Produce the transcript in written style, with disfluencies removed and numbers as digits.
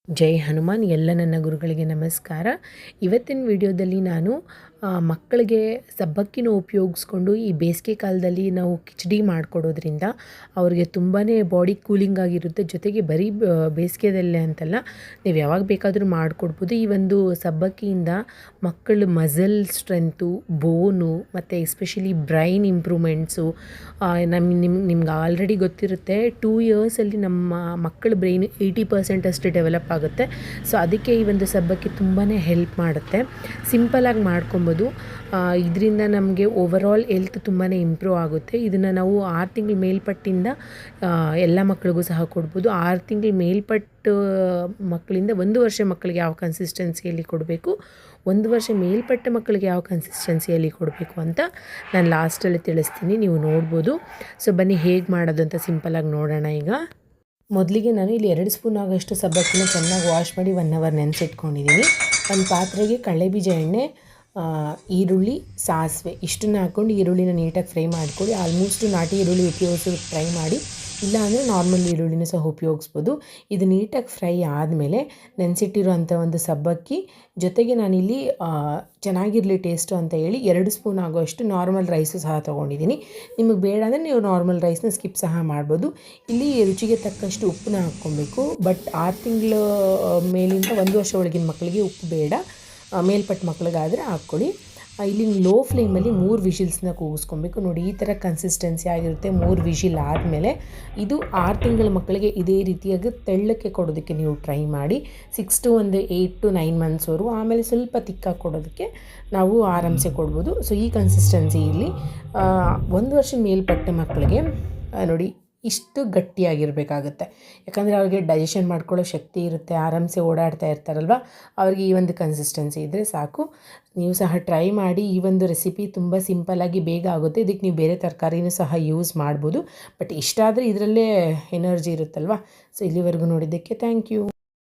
ಜೈ ಹನುಮಾನ್. ಎಲ್ಲ ನನ್ನ ಗುರುಗಳಿಗೆ ನಮಸ್ಕಾರ. ಇವತ್ತಿನ ವಿಡಿಯೋದಲ್ಲಿ ನಾನು ಮಕ್ಕಳಿಗೆ ಸಬ್ಬಕ್ಕಿನ ಉಪಯೋಗಿಸ್ಕೊಂಡು ಈ ಬೇಸಿಗೆ ಕಾಲದಲ್ಲಿ ನಾವು ಕಿಚಡಿ ಮಾಡಿಕೊಡೋದ್ರಿಂದ ಅವ್ರಿಗೆ ತುಂಬಾ ಬಾಡಿ ಕೂಲಿಂಗ್ ಆಗಿರುತ್ತೆ. ಜೊತೆಗೆ ಬರೀ ಬೇಸಿಗೆದಲ್ಲೇ ಅಂತಲ್ಲ, ನೀವು ಯಾವಾಗ ಬೇಕಾದರೂ ಮಾಡಿಕೊಡ್ಬೋದು. ಈ ಒಂದು ಸಬ್ಬಕ್ಕಿಯಿಂದ ಮಕ್ಕಳು ಮಸಲ್ ಸ್ಟ್ರೆಂತು, ಬೋನು ಮತ್ತು ಎಸ್ಪೆಷಲಿ ಬ್ರೈನ್ ಇಂಪ್ರೂವ್ಮೆಂಟ್ಸು. ನಿಮ್ಗೆ ಆಲ್ರೆಡಿ ಗೊತ್ತಿರುತ್ತೆ, 2 ಇಯರ್ಸಲ್ಲಿ ನಮ್ಮ ಮಕ್ಕಳ ಬ್ರೈನ್ 80% ಅಷ್ಟು ಡೆವಲಪ್ ಆಗುತ್ತೆ. ಸೊ ಅದಕ್ಕೆ ಈ ಒಂದು ಸಬ್ಬಕ್ಕಿ ತುಂಬಾ ಹೆಲ್ಪ್ ಮಾಡುತ್ತೆ. ಸಿಂಪಲಾಗಿ ಮಾಡ್ಕೊಬೋದು. ಇದರಿಂದ ನಮಗೆ ಓವರಾಲ್ ಹೆಲ್ತ್ ತುಂಬಾ ಇಂಪ್ರೂವ್ ಆಗುತ್ತೆ. ಇದನ್ನು ನಾವು 6 ತಿಂಗಳ ಮೇಲ್ಪಟ್ಟಿಂದ ಎಲ್ಲ ಮಕ್ಕಳಿಗೂ ಸಹ ಕೊಡ್ಬೋದು. 6 ತಿಂಗಳ ಮೇಲ್ಪಟ್ಟು ಮಕ್ಕಳಿಂದ 1 ವರ್ಷ ಮಕ್ಕಳಿಗೆ ಯಾವ ಕನ್ಸಿಸ್ಟೆನ್ಸಿಯಲ್ಲಿ ಕೊಡಬೇಕು, 1 ವರ್ಷ ಮೇಲ್ಪಟ್ಟ ಮಕ್ಕಳಿಗೆ ಯಾವ ಕನ್ಸಿಸ್ಟೆನ್ಸಿಯಲ್ಲಿ ಕೊಡಬೇಕು ಅಂತ ನಾನು ಲಾಸ್ಟಲ್ಲಿ ತಿಳಿಸ್ತೀನಿ, ನೀವು ನೋಡ್ಬೋದು. ಸೊ ಬನ್ನಿ ಹೇಗೆ ಮಾಡೋದು ಅಂತ ಸಿಂಪಲಾಗಿ ನೋಡೋಣ. ಈಗ ಮೊದಲಿಗೆ ನಾನು ಇಲ್ಲಿ 2 ಸ್ಪೂನ್ ಆಗೋಷ್ಟು ಸಬ್ಬಕ್ಕಿನ ಚೆನ್ನಾಗಿ ವಾಶ್ ಮಾಡಿ 1 ಅವರ್ ನೆನೆಸಿಟ್ಕೊಂಡಿದ್ದೀನಿ. ಒಂದು ಪಾತ್ರೆಗೆ ಕಡಲೆಬೀಜ ಎಣ್ಣೆ, ಈರುಳ್ಳಿ, ಸಾಸಿವೆ ಇಷ್ಟನ್ನು ಹಾಕ್ಕೊಂಡು ಈರುಳ್ಳಿನ ನೀಟಾಗಿ ಫ್ರೈ ಮಾಡ್ಕೊಳ್ಳಿ. ಆಲ್ಮೋಸ್ಟ್ ನಾಟಿ ಈರುಳ್ಳಿ ಉಪಯೋಗಿಸಿ ಫ್ರೈ ಮಾಡಿ, ಇಲ್ಲಾಂದರೆ ನಾರ್ಮಲ್ ಈರುಳ್ಳಿನೂ ಸಹ ಉಪಯೋಗಿಸ್ಬೋದು. ಇದು ನೀಟಾಗಿ ಫ್ರೈ ಆದಮೇಲೆ ನೆನೆಸಿಟ್ಟಿರೋಂಥ ಒಂದು ಸಬ್ಬಕ್ಕಿ ಜೊತೆಗೆ ನಾನಿಲ್ಲಿ ಚೆನ್ನಾಗಿರಲಿ ಟೇಸ್ಟು ಅಂತ ಹೇಳಿ 2 ಸ್ಪೂನ್ ಆಗೋಷ್ಟು ನಾರ್ಮಲ್ ರೈಸು ಸಹ ತೊಗೊಂಡಿದ್ದೀನಿ. ನಿಮಗೆ ಬೇಡ ಅಂದರೆ ನೀವು ನಾರ್ಮಲ್ ರೈಸ್ನ ಸ್ಕಿಪ್ ಸಹ ಮಾಡ್ಬೋದು. ಇಲ್ಲಿ ರುಚಿಗೆ ತಕ್ಕಷ್ಟು ಉಪ್ಪನ್ನ ಹಾಕ್ಕೊಬೇಕು. ಬಟ್ 6 ತಿಂಗಳ ಮೇಲಿಂದ 1 ವರ್ಷ ಒಳಗಿನ ಮಕ್ಕಳಿಗೆ ಉಪ್ಪು ಬೇಡ, ಮೇಲ್ಪಟ್ಟ ಮಕ್ಕಳಿಗಾದರೆ ಹಾಕ್ಕೊಳ್ಳಿ. ಇಲ್ಲಿ ಲೋ ಫ್ಲೇಮಲ್ಲಿ 3 ವಿಷಿಲ್ಸ್ನ ಕೂಗಿಸ್ಕೊಬೇಕು. ನೋಡಿ, ಈ ಥರ ಕನ್ಸಿಸ್ಟೆನ್ಸಿ ಆಗಿರುತ್ತೆ. 3 ವಿಷಿಲ್ ಆದಮೇಲೆ ಇದು 6 ತಿಂಗಳ ಮಕ್ಕಳಿಗೆ ಇದೇ ರೀತಿಯಾಗಿ ತೆಳ್ಳಕ್ಕೆ ಕೊಡೋದಕ್ಕೆ ನೀವು ಟ್ರೈ ಮಾಡಿ. 6 to 8 to 9 ಮಂತ್ಸ್ವರೆಗೂ. ಆಮೇಲೆ ಸ್ವಲ್ಪ ತಿಕ್ಕಾಗಿ ಕೊಡೋದಕ್ಕೆ ನಾವು ಆರಾಮ್ಸೆ ಕೊಡ್ಬೋದು. ಸೊ ಈ ಕನ್ಸಿಸ್ಟೆನ್ಸಿ ಇಲ್ಲಿ 1 ವರ್ಷ ಮೇಲ್ಪಟ್ಟ ಮಕ್ಕಳಿಗೆ ನೋಡಿ ಇಷ್ಟು ಗಟ್ಟಿಯಾಗಿರಬೇಕಾಗುತ್ತೆ. ಯಾಕಂದರೆ ಅವ್ರಿಗೆ ಡೈಜೆಷನ್ ಮಾಡ್ಕೊಳ್ಳೋ ಶಕ್ತಿ ಇರುತ್ತೆ, ಆರಾಮ್ಸೆ ಓಡಾಡ್ತಾ ಇರ್ತಾರಲ್ವ, ಅವ್ರಿಗೆ ಈ ಒಂದು ಕನ್ಸಿಸ್ಟೆನ್ಸಿ ಇದ್ದರೆ ಸಾಕು. ನೀವು ಸಹ ಟ್ರೈ ಮಾಡಿ. ಈ ಒಂದು ರೆಸಿಪಿ ತುಂಬ ಸಿಂಪಲ್ಲಾಗಿ ಬೇಗ ಆಗುತ್ತೆ. ಇದಕ್ಕೆ ನೀವು ಬೇರೆ ತರಕಾರಿನೂ ಸಹ ಯೂಸ್ ಮಾಡ್ಬೋದು. ಬಟ್ ಇಷ್ಟ ಆದರೆ ಇದರಲ್ಲೇ ಎನರ್ಜಿ ಇರುತ್ತಲ್ವ. ಸೊ ಇಲ್ಲಿವರೆಗೂ ನೋಡಿದ್ದಕ್ಕೆ ಥ್ಯಾಂಕ್ ಯು.